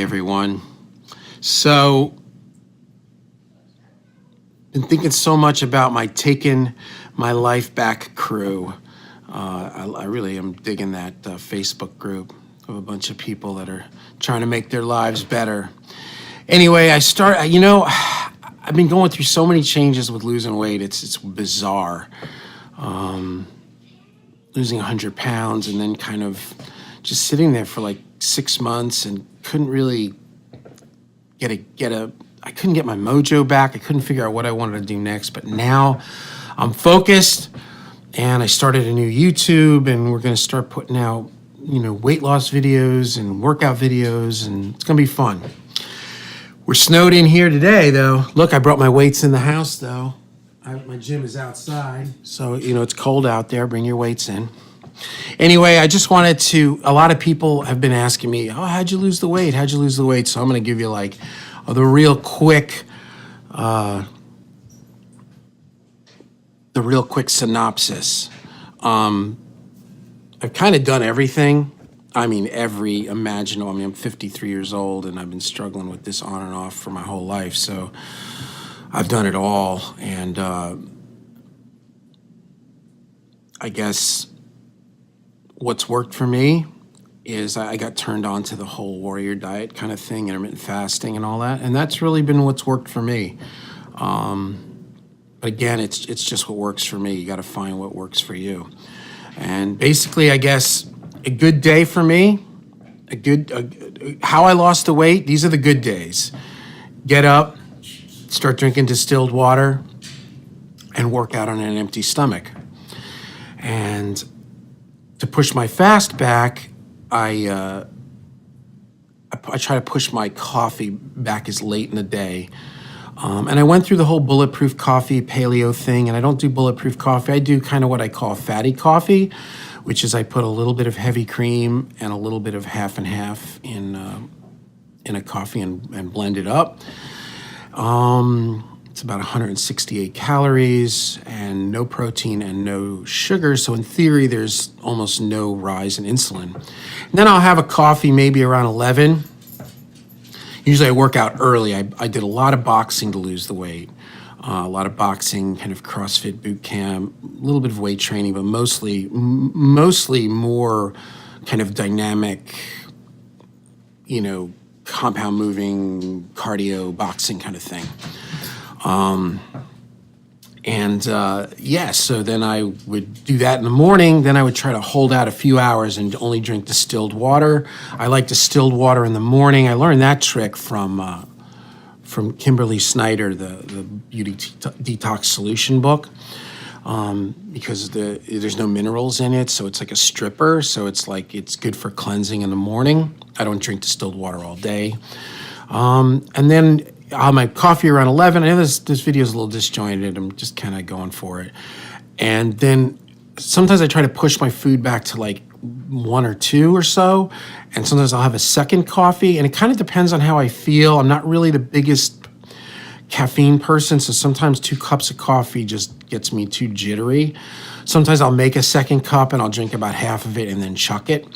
everyone. So, been thinking so much about my Taking My Life Back crew. I really am digging that Facebook group of a bunch of people that are trying to make their lives better. Anyway, I've been going through so many changes with losing weight. It's bizarre. Losing 100 pounds and then kind of just sitting there for like 6 months and couldn't really I couldn't get my mojo back. I couldn't figure out what I wanted to do next, but now I'm focused and I started a new YouTube and we're going to start putting out, weight loss videos and workout videos, and it's going to be fun. We're snowed in here today though. Look, I brought my weights in the house though. My gym is outside, so, it's cold out there. Bring your weights in. Anyway, I just wanted to, a lot of people have been asking me, how'd you lose the weight? How'd you lose the weight? So I'm going to give you the real quick synopsis. I've kind of done everything. Every imaginable. I'm 53 years old and I've been struggling with this on and off for my whole life. So I've done it all. And I guess what's worked for me is I got turned on to the whole warrior diet kind of thing, intermittent fasting and all that. And that's really been what's worked for me. But again, it's just what works for me. You got to find what works for you. And basically, I guess a good day for me, how I lost the weight, these are the good days. Get up, start drinking distilled water, and work out on an empty stomach. And to push my fast back, I try to push my coffee back as late in the day. And I went through the whole bulletproof coffee paleo thing, and I don't do bulletproof coffee. I do kind of what I call fatty coffee, which is I put a little bit of heavy cream and a little bit of half and half in a coffee and blend it up. It's about 168 calories and no protein and no sugar. So in theory, there's almost no rise in insulin. And then I'll have a coffee maybe around 11. Usually I work out early. I did a lot of boxing to lose the weight. A lot of boxing, kind of CrossFit boot camp, a little bit of weight training, but mostly more kind of dynamic, compound moving, cardio, boxing kind of thing. So then I would do that in the morning. Then I would try to hold out a few hours and only drink distilled water. I like distilled water in the morning. I learned that trick from Kimberly Snyder, the Beauty Detox Solution book, because there's no minerals in it, so it's like a stripper. So it's good for cleansing in the morning. I don't drink distilled water all day. And then I'll have my coffee around 11. I know this video is a little disjointed. I'm just kind of going for it. And then sometimes I try to push my food back to 1 or 2 or so. And sometimes I'll have a second coffee. And it kind of depends on how I feel. I'm not really the biggest caffeine person, so sometimes 2 cups of coffee just gets me too jittery. Sometimes I'll make a second cup and I'll drink about half of it and then chuck it.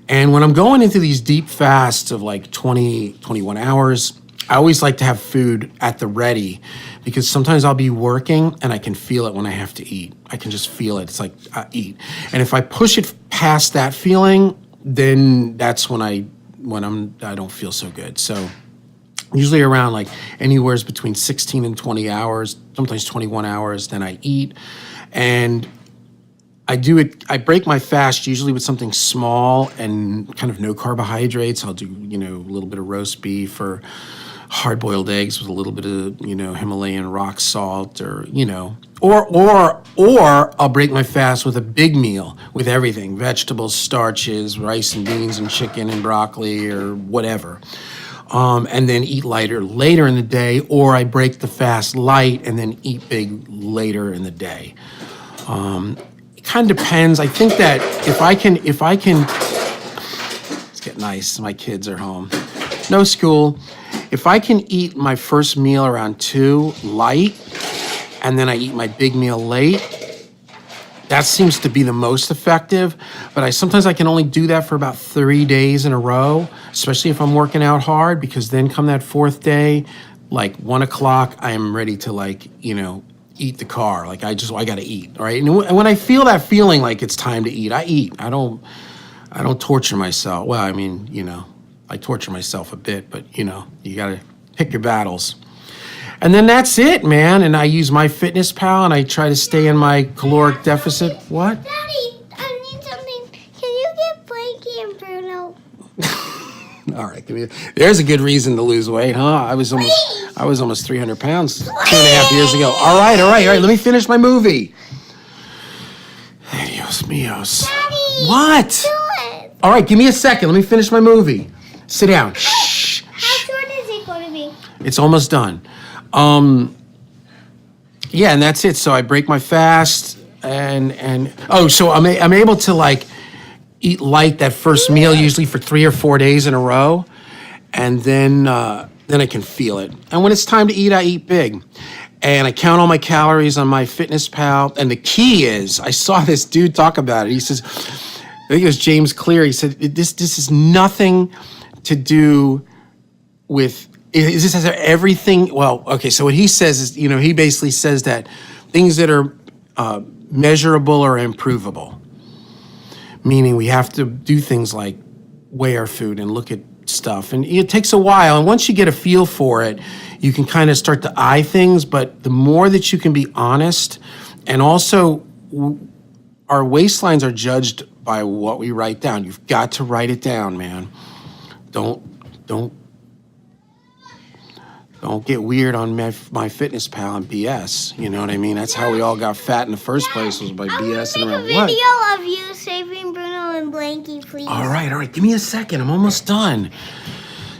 And when I'm going into these deep fasts of 20, 21 hours, I always like to have food at the ready because sometimes I'll be working and I can feel it when I have to eat. I can just feel it. It's like, I eat. And if I push it past that feeling, then that's when I don't feel so good. So usually around anywhere between 16 and 20 hours, sometimes 21 hours, then I eat. And I break my fast usually with something small and kind of no carbohydrates. I'll do, a little bit of roast beef or hard-boiled eggs with a little bit of, Himalayan rock salt or I'll break my fast with a big meal with everything, vegetables, starches, rice and beans and chicken and broccoli or whatever. And then eat lighter later in the day, or I break the fast light and then eat big later in the day. It kind of depends. I think that if I can, it's getting nice. My kids are home. No school. If I can eat my first meal around 2 light, and then I eat my big meal late, That seems to be the most effective, but sometimes I can only do that for about 3 days in a row, especially if I'm working out hard, because then come that fourth day, like 1 o'clock, I am ready to eat the car. Like I got to eat, right? And when I feel that feeling like it's time to eat, I eat. I don't torture myself. Well, I mean, I torture myself a bit, but you got to pick your battles. And then that's it, man. And I use MyFitnessPal, and I try to stay in my caloric deficit. What? Daddy, I need something. Can you get Blanky and Bruno? All right, there's a good reason to lose weight, huh? I was almost 300 pounds 2.5 years ago. All right. Let me finish my movie. Dios míos. Daddy, What? do it. All right, give me a second. Let me finish my movie. Sit down. Shh. How short is it going to be? It's almost done. Yeah, and that's it. So I break my fast, so I'm able to eat light that first meal, usually for 3 or 4 days in a row, and then I can feel it. And when it's time to eat, I eat big, and I count all my calories on MyFitnessPal. And the key is, I saw this dude talk about it. He says, I think it was James Clear. He said this is nothing to do with. This has everything. Well, okay. So what he says is, he basically says that things that are measurable are improvable. Meaning we have to do things like weigh our food and look at stuff. And it takes a while. And once you get a feel for it, you can kind of start to eye things. But the more that you can be honest, and also our waistlines are judged by what we write down. You've got to write it down, man. Don't get weird on MyFitnessPal and BS. You know what I mean? That's how we all got fat in the first place, was by BS and around. Make a video of you saving Bruno and Blanky, please. All right. Give me a second. I'm almost done.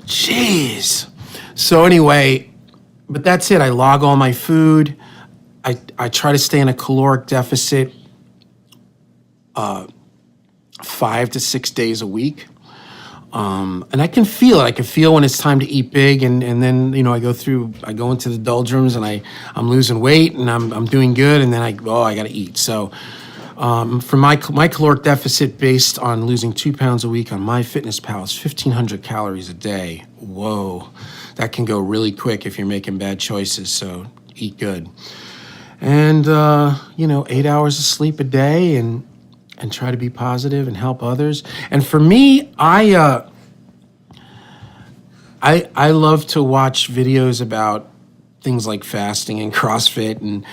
Jeez. So anyway, but that's it. I log all my food. I try to stay in a caloric deficit 5 to 6 days a week. And I can feel it. I can feel when it's time to eat big, and then I go into the doldrums, and I'm losing weight, and I'm doing good, and then I got to eat. So for my caloric deficit based on losing 2 pounds a week on MyFitnessPal is 1,500 calories a day. Whoa, that can go really quick if you're making bad choices. So eat good, and 8 hours of sleep a day, and try to be positive and help others. And for me, I love to watch videos about things like fasting and CrossFit and,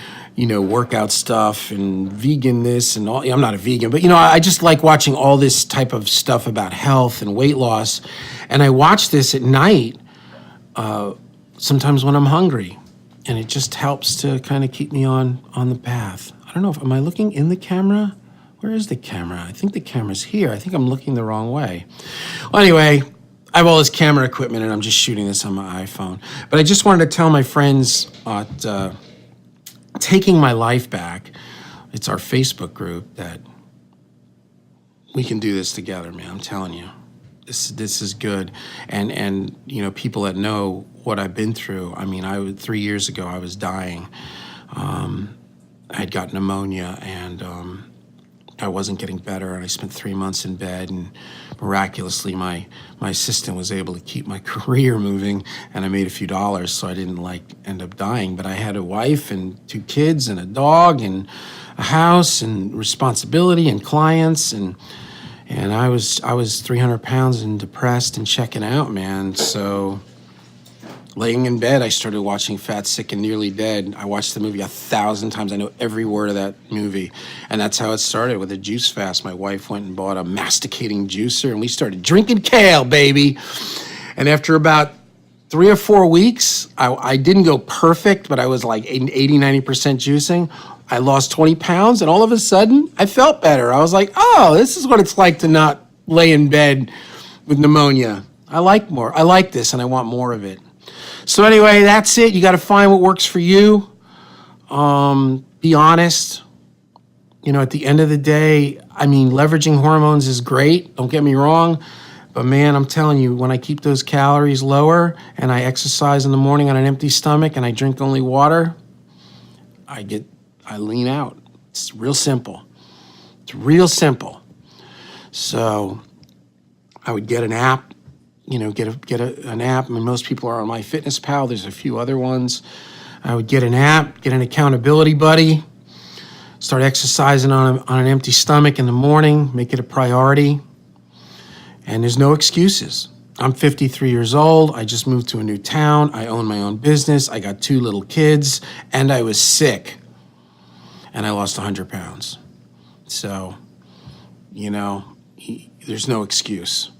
workout stuff and vegan this and all. I'm not a vegan, but, I just like watching all this type of stuff about health and weight loss. And I watch this at night, sometimes when I'm hungry. And it just helps to kind of keep me on the path. I don't know, am I looking in the camera? Where is the camera? I think the camera's here. I think I'm looking the wrong way. Well, anyway, I have all this camera equipment, and I'm just shooting this on my iPhone. But I just wanted to tell my friends at Taking My Life Back, it's our Facebook group, that we can do this together, man. I'm telling you. This is good. And people that know what I've been through. I mean, 3 years ago, I was dying. I had got pneumonia, and I wasn't getting better, and I spent 3 months in bed, and miraculously my assistant was able to keep my career moving, and I made a few dollars, so I didn't end up dying. But I had a wife and 2 kids and a dog and a house and responsibility and clients, and I was 300 pounds and depressed and checking out, man. So laying in bed, I started watching Fat, Sick, and Nearly Dead. I watched the movie 1,000 times. I know every word of that movie. And that's how it started, with a juice fast. My wife went and bought a masticating juicer, and we started drinking kale, baby. And after about 3 or 4 weeks, I didn't go perfect, but I was like 80, 90% juicing. I lost 20 pounds, and all of a sudden, I felt better. I was like, oh, this is what it's like to not lay in bed with pneumonia. I like this, and I want more of it. So anyway, that's it. You got to find what works for you. Be honest. At the end of the day, leveraging hormones is great. Don't get me wrong. But man, I'm telling you, when I keep those calories lower and I exercise in the morning on an empty stomach and I drink only water, I lean out. It's real simple. It's real simple. So I would get an app, an app. I mean, most people are on MyFitnessPal. There's a few other ones. I would get an app, get an accountability buddy, start exercising on an empty stomach in the morning, make it a priority. And there's no excuses. I'm 53 years old. I just moved to a new town. I own my own business. I got 2 little kids, and I was sick. And I lost 100 pounds. So, there's no excuse.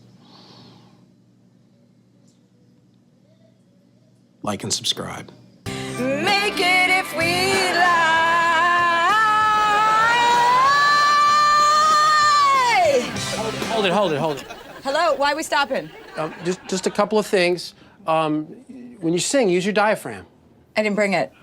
Like and subscribe. Make it if we lie. Hold it. Hello, why are we stopping? Just a couple of things. When you sing, use your diaphragm. I didn't bring it.